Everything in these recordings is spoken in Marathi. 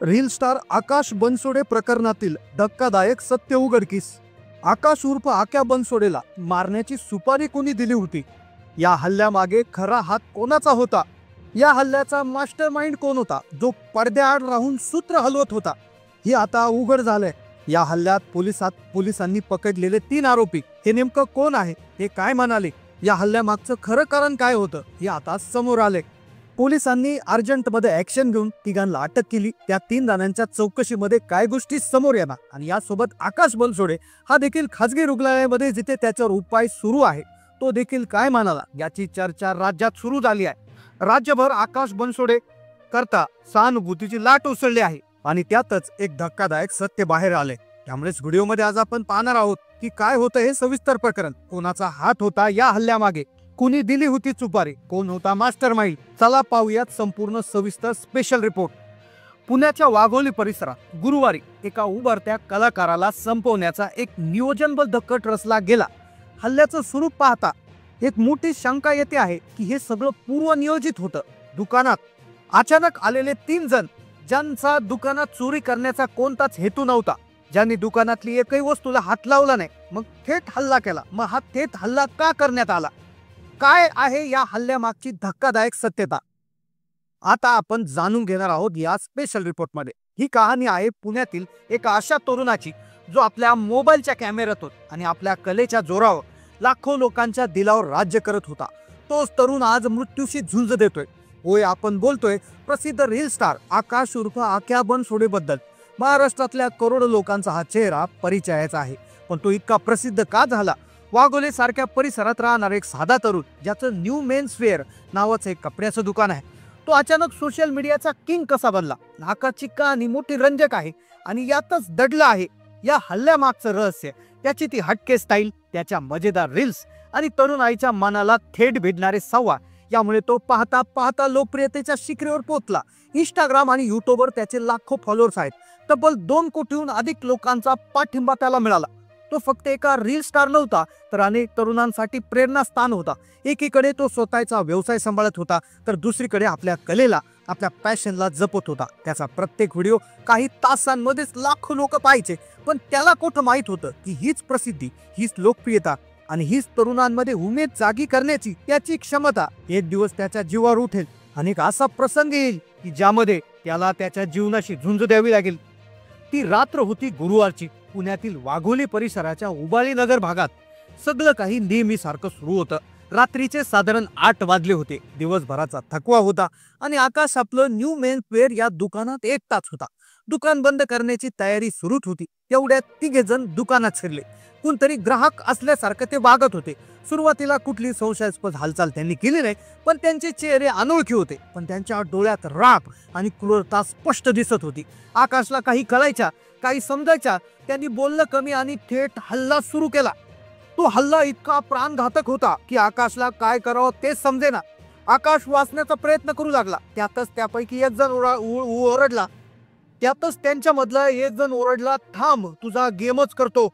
रील स्टार आकाश बनसोडे प्रकरणातील धक्कादायक सत्य उघडकीस. आकाश उर्फ आक्या बनसोडेला मारण्याची सुपारी कोणी दिली होती? या हल्ल्यामागे खरा हात कोणाचा होता? या हल्ल्याचा मास्टरमाइंड कोण होता, जो पडद्याआड राहून सूत्र हलवत होता? हे आता उघड झालंय. या हल्ल्यात पोलिसांनी पकडलेले 3 आरोपी हे नेमकं कोण आहे, हे काय म्हणाले, या हल्ल्यामागचं खरं कारण काय होतं, हे आता समोर आले. पोलिसांनी अर्जंटमध्ये ॲक्शन घेऊन तिघांना अटक केली. त्या 3 जणांच्या चौकशीमध्ये काय गोष्टी समोर येणार आणि यासोबत आकाश बनसोडे हा देखील खाजगी रुग्णालयामध्ये जिथे त्याच्यावर उपाय सुरू आहे तो देखील काय म्हणाला, याची चर्चा राज्यात सुरू झाली आहे. राज्यभर आकाश बनसोडे करता सहानुभूतीची लाट उसळली आहे आणि त्यातच एक धक्कादायक सत्य बाहेर आले. त्यामुळेच व्हिडिओमध्ये आज आपण पाहणार आहोत की काय होतं हे सविस्तर प्रकरण. कोणाचा हात होता या हल्ल्यामागे, कुणी दिली होती सुपारी, कोण होता मास्टरमाइंड? चला पाहूयात संपूर्ण सविस्तर स्पेशल रिपोर्ट. पुण्याच्या वाघोली परिसरात गुरुवारी एका उभरत्या कलाकाराला संपवण्याचा एक नियोजनबद्ध कट रचला गेला. हल्ल्याचं स्वरूप पाहता एक मोठी शंका येते आहे की हे सगळं पूर्वनियोजित होतं. दुकानात अचानक आलेले 3 जण, ज्यांचा दुकानात चोरी करण्याचा कोणताच हेतू नव्हता, ज्यांनी दुकानातली एकही वस्तूला हात लावला नाही, मग थेट हल्ला केला. मग हा थेट हल्ला का करण्यात आला? काय आहे या हल्ल्यामागची धक्कादायक सत्यता? आता आपण जाणून घेणार आहोत या स्पेशल रिपोर्टमध्ये. ही कहाणी आहे पुण्यातील एका अशा तरुणाची जो आपल्या मोबाईलच्या कॅमेऱ्यातून आणि आपल्या कलेच्या जोरावर लाखो लोकांच्या दिलावर राज्य करत होता. तोच तरुण आज मृत्यूशी झुंज देतोय. होय, आपण बोलतोय प्रसिद्ध रील स्टार आकाश उर्फ आक्या बनसोडे बद्दल. महाराष्ट्रातल्या करोडो लोकांचा हा चेहरा परिचयाचा आहे, पण तो इतका प्रसिद्ध का झाला? वाघोले सारख्या परिसरात राहणारा एक साधा तरुण, ज्याचं न्यू मेन्स वेअर नावाचं एक कपड्याचं दुकान आहे, तो अचानक सोशल मीडियाचा किंग कसा बनला? आकाशची कहाणी मोठी रंजक आहे आणि यातच दडलं आहे या हल्ल्यामागचं रहस्य. त्याची ती हटके स्टाईल, त्याच्या मजेदार रील्स आणि तरुणाईच्या मनाला थेट भिडणारे संवाद, यामुळे तो पाहता पाहता लोकप्रियतेच्या शिखरेवर पोहोचला. इंस्टाग्राम आणि युट्यूबवर त्याचे लाखो फॉलोअर्स आहेत. तब्बल 2 कोटीहून अधिक लोकांचा पाठिंबा त्याला मिळाला. तो फक्त एका रील स्टार नव्हता, तर अनेक तरुणांसाठी प्रेरणास्थान होता. एकीकडे तो स्वतःचा व्यवसाय सांभाळत होता, तर दुसरीकडे आपल्या कलेला, आपल्या पॅशनला जपत होता. त्याचा प्रत्येक व्हिडिओ काही तासांमध्येच लाखो लोक पाहायचे. पण त्याला कुठं माहित होतं की हीच प्रसिद्धी, हीच लोकप्रियता आणि हीच तरुणांमध्ये उमेद जागी करण्याची त्याची क्षमता एक दिवस त्याच्या जीवावर उठेल आणि एक असा प्रसंग येईल की ज्यामध्ये त्याला त्याच्या जीवनाशी झुंज द्यावी लागेल. ती रात्र होती गुरुवारची. पुण्यातील वाघोली परिसराच्या उबाळी नगर भागात सगळं काही नेहमीसारखं सुरू होतं. रात्रीचे साधारण 8 वाजले होते. दिवसभराचा थकवा होता आणि आकाश आपलं न्यू मेन्स वेअर या दुकानात एकटाच होता. दुकान बंद करण्याची तयारी सुरूच होती. तेवढ्यात 3 जण दुकानात शिरले. कोणतरी ग्राहक असल्यासारखं ते वागत होते. सुरुवातीला कुठली संशयास्पद हालचाल त्यांनी केली नाही, पण त्यांचे चेहरे अनोळखी होते. पण त्यांच्या डोळ्यात राग आणि क्रूरता स्पष्ट दिसत होती. आकाशला काही कळायच्या, काही समजायच्या. त्यांनी बोलणं कमी आणि थेट हल्ला सुरू केला. तो हल्ला इतका प्राणघातक होता की आकाशला काय करावं तेच समजेना. आकाश वाचण्याचा प्रयत्न करू लागला. त्यातच त्यापैकी एक जण ओरडला. त्यांच्यामधला एक जण ओरडला, थांब, तुझा गेमच करतो.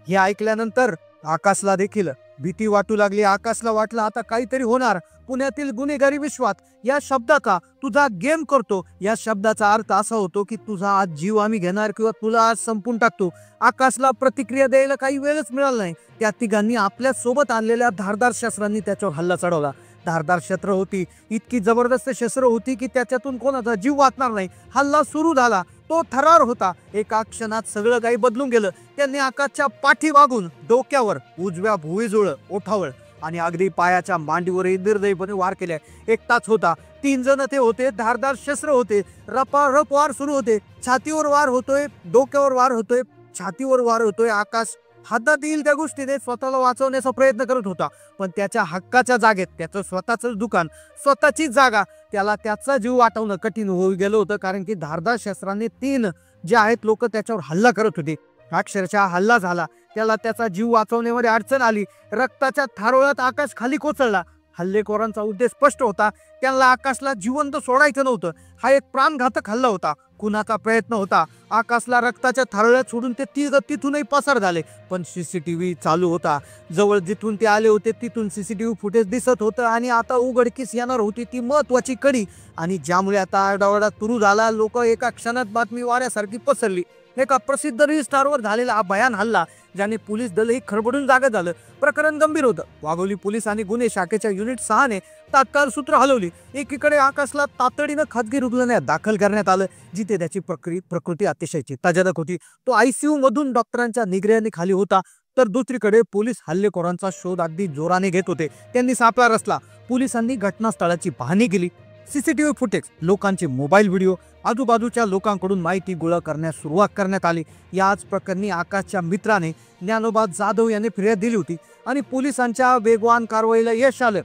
हे ऐकल्यानंतर आकाशला देखील भीती वाटू लागली. आकाशला वाटलं आता काहीतरी होणार. पुण्यातील गुन्हेगारी विश्वात या शब्दाचा, तुझा गेम करतो, या शब्दाचा अर्थ असा होतो की तुझा आज जीव आम्ही घेणार किंवा तुला आज संपून टाकतो. आकाशला प्रतिक्रिया द्यायला काही वेळच मिळाला नाही. त्या तिघांनी आपल्या सोबत आणलेल्या धारदार शस्त्रांनी त्याच्यावर हल्ला चढवला. धारदार शस्त्र होती, इतकी जबरदस्त शस्त्र होती की त्याच्यातून कोणाचा जीव वाचणार नाही. हल्ला सुरू झाला. तो थरार होता. एका क्षणात सगळं काही बदलून गेलं. त्यांनी आकाशच्या पाठीमागून डोक्यावर, उजव्या भुईजवळ, ओठावळ आणि अगदी पायाच्या मांडीवरही निर्दयीपणे वार केले. एकटाच होता. 3 जण ते होते. धारदार शस्त्र होते. रपारप वार सुरू होते. छातीवर वार होतोय, डोक्यावर वार होतोय, छातीवर वार होतोय. आकाश हातात येईल त्या गोष्टीने स्वतःला वाचवण्याचा प्रयत्न करत होता. पण त्याच्या हक्काच्या जागेत, त्याचं स्वतःचं दुकान, स्वतःची जागा, त्याला त्याचा जीव वाचवणं कठीण होऊ गेलं होतं. कारण की धारदार शस्त्राने 3 जे आहेत लोक त्याच्यावर हल्ला करत होते. अक्षरशः हल्ला झाला. त्याला त्याचा जीव वाचवण्यामध्ये अडचण आली. रक्ताच्या थारोळ्यात आकाश खाली कोसळला. हल्लेखोरांचा उद्देश स्पष्ट होता. त्यांना आकाशला जिवंत सोडायचं नव्हतं. हा एक प्राणघातक हल्ला होता. खुनाचा प्रयत्न होता. आकाशला रक्ताच्या थारोळ्यात सोडून ते तिथूनही पसार झाले. पण सीसीटीव्ही चालू होता. जवळ जिथून ते आले होते तिथून सीसीटीव्ही फुटेज दिसत होतं आणि आता उघडकीस येणार होती ती महत्वाची कडी, आणि ज्यामुळे आता आरडाओरडा सुरू झाला. लोक एका क्षणात बातमी वाऱ्यासारखी पसरली. एका प्रसिद्ध रील स्टारवर झालेला हा भयान हल्ला ज्याने पोलीस दलही खडबडून जागा झालं. प्रकरण गंभीर होतं. वाघोली पोलीस आणि गुन्हे शाखेच्या युनिट 6 ने तात्काळ सूत्र हलवली. एकीकडे आकाशला तातडीनं खासगी रुग्णालयात दाखल करण्यात आलं, जिथे त्याची प्रकृती अतिशय चिंताजनक होती. तो ICU मधून डॉक्टरांच्या निगराणीखाली होता. तर दुसरीकडे पोलीस हल्लेखोरांचा शोध अगदी जोराने घेत होते. त्यांनी सापळा रचला. पोलिसांनी घटनास्थळाची पाहणी केली. सीसीटीव्ही फुटेज, लोकांचे मोबाईल व्हिडिओ, आजूबाजूच्या लोकांकडून माहिती गोळा करण्यास सुरुवात करण्यात आली. याच प्रकरणी आकाशच्या मित्राने ज्ञानोबा जाधव यांनी फिर्याद दिली होती आणि पोलिसांच्या वेगवान कारवाईला यश आलं.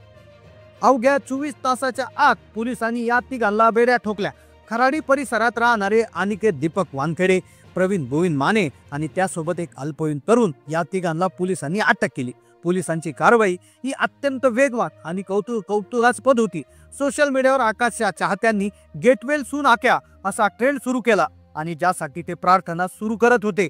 अवघ्या 24 तासाच्या आत पोलिसांनी या तिघांना बेड्या ठोकल्या. खराडी परिसरात राहणारे अनिकेत दीपक वानखेडे, प्रवीण गोविंद माने आणि त्यासोबत एक अल्पवयीन तरुण, या तिघांना पोलिसांनी अटक केली. पोलिसांची कारवाई ही अत्यंत वेगवान आणि कौतुकास्पद होती. सोशल मीडियावर आकाशच्या चाहत्यांनी गेट वेल सून आक्या असा ट्रेंड सुरू केला आणि ज्यासाठी ते प्रार्थना सुरू करत होते.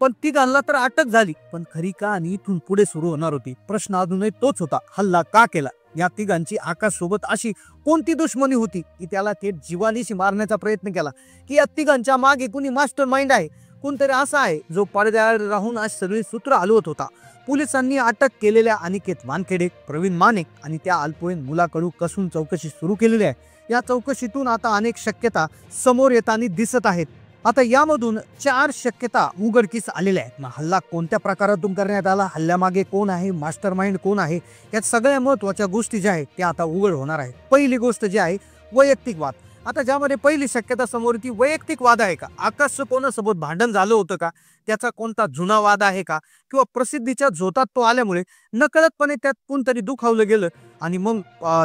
पण तिघांना तर अटक झाली, पण खरी कहाणी इथून पुढे सुरू होणार होती. प्रश्न अजूनही तोच होता, हल्ला का केला? या तिघांची आकाश सोबत अशी कोणती दुश्मनी होती की त्याला थेट जीवानीशी मारण्याचा प्रयत्न केला? की या तिघांच्या मागे कुणी मास्टर माइंड आहे? कोणतरी असा आहे जो पडद्याआड राहून आज सगळी सूत्र हलवत होता? पोलिसांनी अटक केलेल्या अनिकेत वानखेडे, प्रवीण माने आणि त्या अल्पवयीन मुलाकडून कसून चौकशी सुरू केलेली आहे. या चौकशीतून आता अनेक शक्यता समोर येताना दिसत आहेत. आता यामधून 4 शक्यता उघडकीस आलेल्या आहेत. हल्ला कोणत्या प्रकारातून करण्यात आला, हल्ल्यामागे कोण आहे, मास्टर माइंड कोण आहे, यात सगळ्या महत्वाच्या गोष्टी ज्या आहेत त्या आता उघड होणार आहेत. पहिली गोष्ट जी आहे वैयक्तिक वाद. आता ज्यामध्ये पहिली शक्यता समोर ती वैयक्तिक वाद आहे का? आकाशचं कोणासोबत भांडण झालं होतं का? त्याचा कोणता जुना वाद आहे का? किंवा प्रसिद्धीच्या झोतात तो आल्यामुळे नकळतपणे त्यात कोणतरी दुखावलं गेलं आणि मग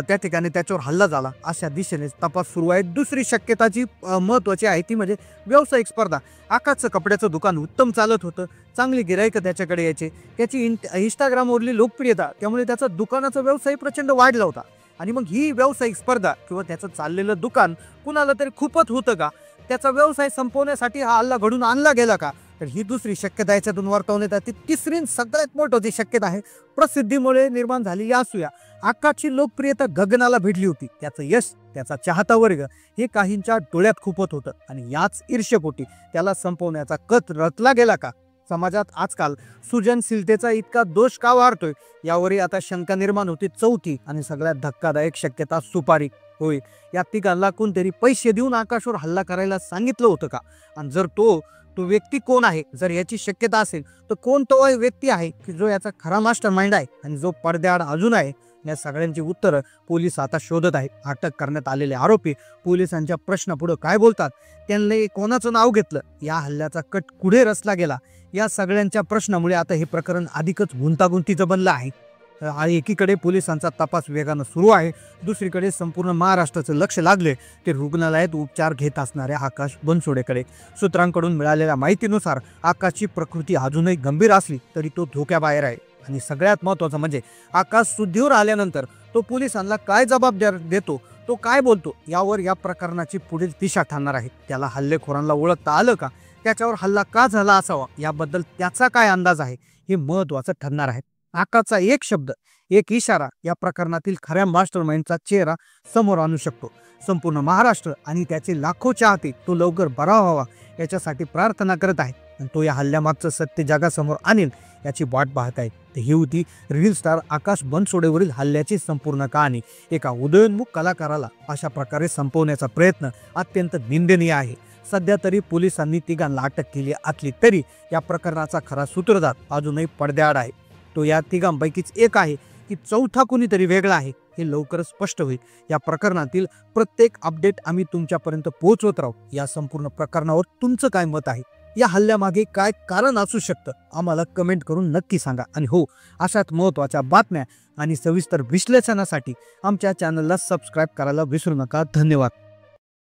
त्या ठिकाणी त्याच्यावर हल्ला झाला, अशा दिशेने तपास सुरू आहे. दुसरी शक्यता जी महत्वाची आहे ती म्हणजे व्यावसायिक स्पर्धा. आकाशचं कपड्याचं दुकान उत्तम चालत होतं, चांगली गिराईकं त्याच्याकडे यायचे, त्याची इंस्टाग्रामवरली लोकप्रियता, त्यामुळे त्याचा दुकानाचा व्यवसाय प्रचंड वाढला होता. आणि मग ही व्यावसायिक स्पर्धा किंवा त्याचं चाललेलं दुकान कुणाला तरी खूपच होतं का? त्याचा व्यवसाय संपवण्यासाठी हा हल्ला घडून आणला गेला का? तर ही दुसरी शक्यता याच्यातून वर्तवण्यात येते. तिसरी सगळ्यात मोठी शक्यता आहे प्रसिद्धीमुळे निर्माण झालेली असूया. आकाशची लोकप्रियता गगनाला भिडली होती. त्याचं यश, त्याचा चाहता वर्ग हे काहींच्या डोळ्यात खुपत होतं आणि याच ईर्ष्येपोटी त्याला संपवण्याचा कट रचला गेला का? समाजात आजकाल सृजनशीलतेचा इतका दोष का वाढतोय यावरही आता शंका निर्माण होती. चौथी आणि सगळ्यात धक्कादायक शक्यता सुपारी होय. या तिघांना कोणतरी पैसे देऊन आकाशवर हल्ला करायला सांगितलं होतं का? आणि जर तो व्यक्ती कोण आहे, जर याची शक्यता असेल तर कोण तो व्यक्ती आहे की जो याचा खरा मास्टर माइंड आहे आणि जो पडद्याआड अजून आहे? या सगळ्यांची उत्तरं पोलीस आता शोधत आहेत. अटक करण्यात आलेले आरोपी पोलिसांच्या प्रश्नापुढे काय बोलतात, त्यांनी कोणाचं नाव घेतलं, या हल्ल्याचा कट कुठे रचला गेला, या सगळ्यांच्या प्रश्नामुळे आता हे प्रकरण अधिकच गुंतागुंतीचं बनलं आहे. एकीकडे पोलिसांचा तपास वेगानं सुरू आहे, दुसरीकडे संपूर्ण महाराष्ट्राचं लक्ष लागले ते रुग्णालयात उपचार घेत असणाऱ्या आकाश बनसोडेकडे. सूत्रांकडून मिळालेल्या माहितीनुसार आकाशची प्रकृती अजूनही गंभीर असली तरी तो धोक्याबाहेर आहे. आणि सगळ्यात महत्त्वाचं म्हणजे आकाश शुद्धीवर आल्यानंतर तो पोलिसांना काय जबाबदारी देतो, तो काय बोलतो, यावर या प्रकरणाची पुढील दिशा ठरणार आहे. त्याला हल्लेखोरांना ओळखता आलं का? त्याच्यावर हल्ला का झाला असावा याबद्दल त्याचा काय अंदाज आहे हे महत्त्वाचं ठरणार आहे. आकाशचा एक शब्द, एक इशारा या प्रकरणातील खऱ्या मास्टर माइंडचा चेहरा समोर आणू शकतो. संपूर्ण महाराष्ट्र आणि त्याचे लाखो चाहते तो लवकर बरा व्हावा याच्यासाठी प्रार्थना करत आहे. आणि तो या हल्ल्यामागचं सत्य जगासमोर आणेल याची वाट पाहत आहे. तर ही होती रील स्टार आकाश बनसोडेवरील हल्ल्याची संपूर्ण कहाणी. एका उदयोन्मुख कलाकाराला अशा प्रकारे संपवण्याचा प्रयत्न अत्यंत निंदनीय आहे. सध्या तरी पोलिसांनी तिघांना अटक केली असली तरी या प्रकरणाचा खरा सूत्रधार अजूनही पडद्याआड आहे. तो या तिघांपैकीच एक आहे की चौथा कुणीतरी वेगळा आहे हे लवकरच स्पष्ट होईल. या प्रकरणातील प्रत्येक अपडेट आम्ही तुमच्यापर्यंत पोहोचवत राहू. या संपूर्ण प्रकरणावर तुमचं काय मत आहे? या हल्ल्यामागे काय कारण असू शकतं आम्हाला कमेंट करून नक्की सांगा. आणि हो, अशाच महत्त्वाच्या बातम्या आणि सविस्तर विश्लेषणासाठी आमच्या चॅनलला सबस्क्राईब करायला विसरू नका. धन्यवाद.